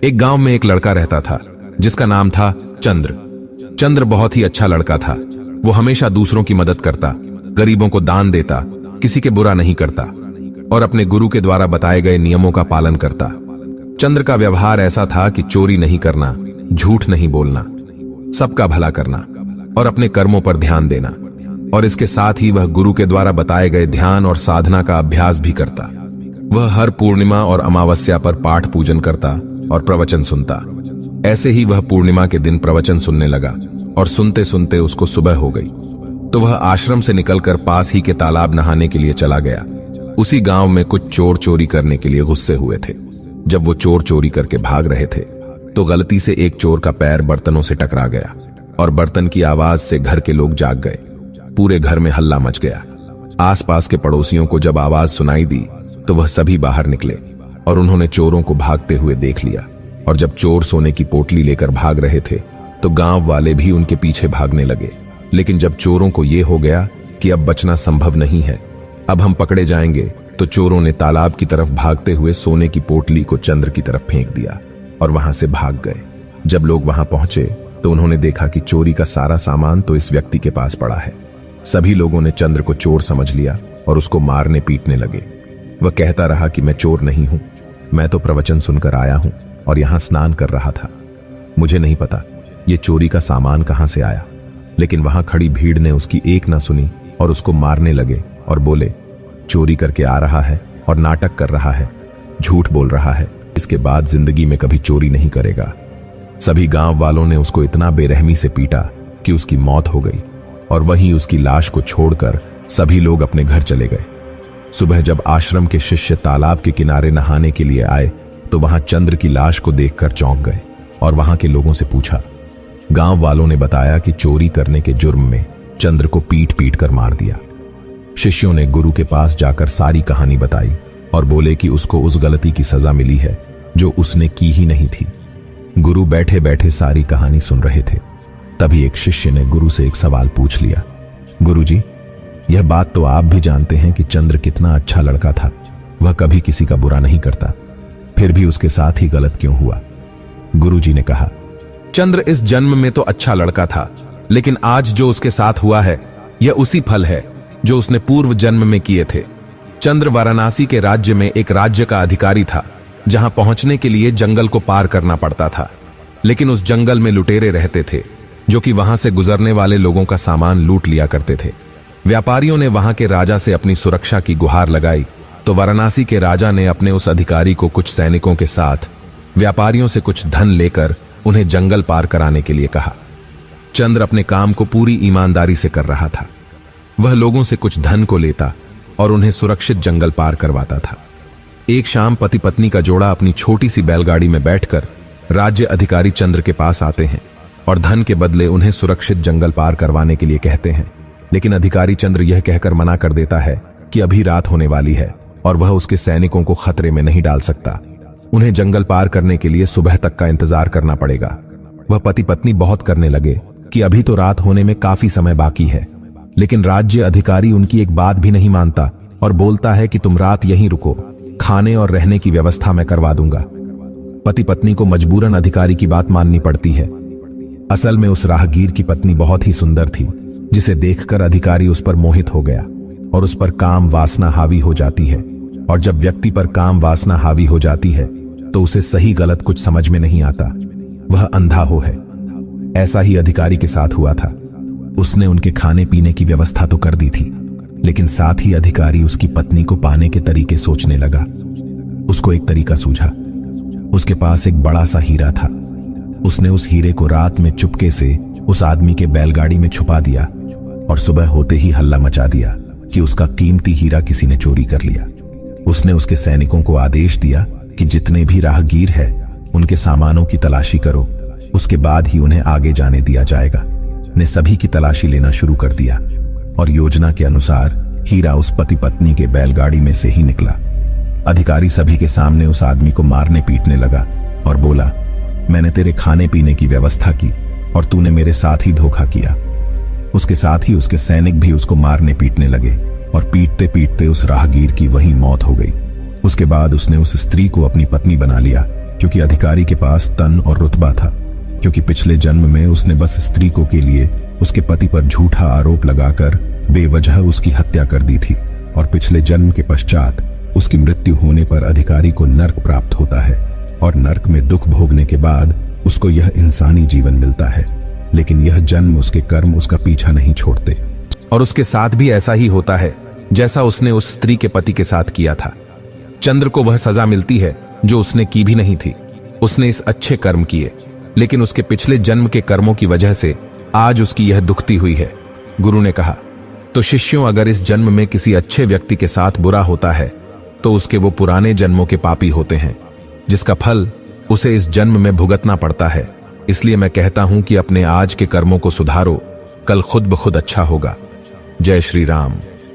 एक गांव में एक लड़का रहता था जिसका नाम था चंद्र। चंद्र बहुत ही अच्छा लड़का था। वो हमेशा दूसरों की मदद करता, गरीबों को दान देता, किसी के बुरा नहीं करता और अपने गुरु के द्वारा बताए गए नियमों का पालन करता। चंद्र का व्यवहार ऐसा था कि चोरी नहीं करना, झूठ नहीं बोलना, सबका भला करना और अपने कर्मों पर ध्यान देना, और इसके साथ ही वह गुरु के द्वारा बताए गए ध्यान और साधना का अभ्यास भी करता। वह हर पूर्णिमा और अमावस्या पर पाठ पूजन करता और प्रवचन सुनता। ऐसे ही वह पूर्णिमा के दिन प्रवचन सुनने लगा और सुनते सुनते उसको सुबह हो गई, तो वह आश्रम से निकलकर पास ही के तालाब नहाने के लिए चला गया। उसी गांव में कुछ चोर चोरी करने के लिए गुस्से हुए थे। जब वो चोर चोरी करके भाग रहे थे तो गलती से एक चोर का पैर बर्तनों से टकरा गया और बर्तन की आवाज से घर के लोग जाग गए। पूरे घर में हल्ला मच गया। आसपास के पड़ोसियों को जब आवाज सुनाई दी तो वह सभी बाहर निकले और उन्होंने चोरों को भागते हुए देख लिया। और जब चोर सोने की पोटली लेकर भाग रहे थे तो गांव वाले भी उनके पीछे भागने लगे। लेकिन जब चोरों को यह हो गया कि अब बचना संभव नहीं है, अब हम पकड़े जाएंगे, तो चोरों ने तालाब की तरफ भागते हुए सोने की पोटली को चंद्र की तरफ फेंक दिया और वहां से भाग गए। जब लोग वहां पहुंचे तो उन्होंने देखा कि चोरी का सारा सामान तो इस व्यक्ति के पास पड़ा है। सभी लोगों ने चंद्र को चोर समझ लिया और उसको मारने पीटने लगे। वह कहता रहा कि मैं चोर नहीं हूं, मैं तो प्रवचन सुनकर आया हूं और यहां स्नान कर रहा था। मुझे नहीं पता ये चोरी का सामान कहां से आया। लेकिन वहां खड़ी भीड़ ने उसकी एक ना सुनी और उसको मारने लगे और बोले, चोरी करके आ रहा है और नाटक कर रहा है, झूठ बोल रहा है, इसके बाद जिंदगी में कभी चोरी नहीं करेगा। सभी गांव वालों ने उसको इतना बेरहमी से पीटा कि उसकी मौत हो गई और वहीं उसकी लाश को छोड़कर सभी लोग अपने घर चले गए। सुबह जब आश्रम के शिष्य तालाब के किनारे नहाने के लिए आए तो वहां चंद्र की लाश को देखकर चौंक गए और वहां के लोगों से पूछा। गांव वालों ने बताया कि चोरी करने के जुर्म में चंद्र को पीट पीट कर मार दिया। शिष्यों ने गुरु के पास जाकर सारी कहानी बताई और बोले कि उसको उस गलती की सजा मिली है जो उसने की ही नहीं थी। गुरु बैठे बैठे सारी कहानी सुन रहे थे। तभी एक शिष्य ने गुरु से एक सवाल पूछ लिया, गुरुजी, यह बात तो आप भी जानते हैं कि चंद्र कितना अच्छा लड़का था, वह कभी किसी का बुरा नहीं करता, फिर भी उसके साथ ही गलत क्यों हुआ? गुरुजी ने कहा, चंद्र इस जन्म में तो अच्छा लड़का था, लेकिन आज जो उसके साथ हुआ है यह उसी फल है जो उसने पूर्व जन्म में किए थे। चंद्र वाराणसी के राज्य में एक राज्य का अधिकारी था, जहां पहुंचने के लिए जंगल को पार करना पड़ता था। लेकिन उस जंगल में लुटेरे रहते थे जो कि वहां से गुजरने वाले लोगों का सामान लूट लिया करते थे। व्यापारियों ने वहां के राजा से अपनी सुरक्षा की गुहार लगाई तो वाराणसी के राजा ने अपने उस अधिकारी को कुछ सैनिकों के साथ व्यापारियों से कुछ धन लेकर उन्हें जंगल पार कराने के लिए कहा। चंद्र अपने काम को पूरी ईमानदारी से कर रहा था। वह लोगों से कुछ धन को लेता और उन्हें सुरक्षित जंगल पार करवाता था। एक शाम पति पत्नी का जोड़ा अपनी छोटी सी बैलगाड़ी में बैठकर राज्य अधिकारी चंद्र के पास आते हैं और धन के बदले उन्हें सुरक्षित जंगल पार करवाने के लिए कहते हैं। लेकिन अधिकारी चंद्र यह कहकर मना कर देता है कि अभी रात होने वाली है और वह उसके सैनिकों को खतरे में नहीं डाल सकता। उन्हें जंगल पार करने के लिए सुबह तक का इंतजार करना पड़ेगा। वह पति पत्नी बहुत करने लगे कि अभी तो रात होने में काफी समय बाकी है, लेकिन राज्य अधिकारी उनकी एक बात भी नहीं मानता और बोलता है कि तुम रात यहीं रुको, खाने और रहने की व्यवस्था मैं करवा दूंगा। पति पत्नी को मजबूरन अधिकारी की बात माननी पड़ती है। असल में उस राहगीर की पत्नी बहुत ही सुंदर थी, जिसे देखकर अधिकारी उस पर मोहित हो गया और उस पर काम वासना हावी हो जाती है। और जब व्यक्ति पर काम वासना हावी हो जाती है तो उसे सही गलत कुछ समझ में नहीं आता, वह अंधा हो है। ऐसा ही अधिकारी के साथ हुआ था। उसने उनके खाने पीने की व्यवस्था तो कर दी थी, लेकिन साथ ही अधिकारी उसकी पत्नी को पाने के तरीके सोचने लगा। उसको एक तरीका सूझा। उसके पास एक बड़ा सा हीरा था। उसने उस हीरे को रात में चुपके से उस आदमी के बैलगाड़ी में छुपा दिया और सुबह होते ही हल्ला मचा दिया कि उसका कीमती हीरा किसी ने चोरी कर लिया। उसने उसके सैनिकों को आदेश दिया कि जितने भी राहगीर हैं उनके सामानों की तलाशी करो, उसके बाद ही उन्हें आगे जाने दिया जाएगा। ने सभी की तलाशी लेना शुरू कर दिया और योजना के अनुसार हीरा उस पति पत्नी के बैलगाड़ी में से ही निकला। अधिकारी सभी के सामने उस आदमी को मारने पीटने लगा और बोला, मैंने तेरे खाने पीने की व्यवस्था की और तूने मेरे साथ ही धोखा किया। उसके साथ ही उसके सैनिक भी उसको मारने पीटने लगे और पीटते पीटते उस राहगीर की वहीं मौत हो गई। उसके बाद उसने उस स्त्री को अपनी पत्नी बना लिया क्योंकि अधिकारी के पास तन और रुतबा था, क्योंकि पिछले जन्म में उसने बस स्त्री को के लिए उसके पति पर झूठा आरोप लगाकर बेवजह उसकी हत्या कर दी थी, और पिछले जन्म के पश्चात उसकी मृत्यु होने पर अधिकारी को नर्क प्राप्त होता है, और नर्क में दुख भोगने के बाद उसको यह इंसानी जीवन मिलता है। लेकिन यह जन्म उसके कर्म उसका पीछा नहीं छोड़ते। और उसके साथ भी ऐसा ही होता है जैसा उसने उस स्त्री के पति के साथ किया था। चंद्र को वह सजा मिलती है जो उसने की भी नहीं थी। उसने इस अच्छे कर्म किए, लेकिन उसके पिछले जन्म के कर्मों की वजह से आज उसकी यह दुखती हुई है। गुरु ने कहा, तो शिष्यों, अगर इस जन्म में किसी अच्छे व्यक्ति के साथ बुरा होता है तो उसके वो पुराने जन्मों के पापी होते हैं, जिसका फल उसे इस जन्म में भुगतना पड़ता है। इसलिए मैं कहता हूं कि अपने आज के कर्मों को सुधारो, कल खुद ब खुद अच्छा होगा। जय श्री राम।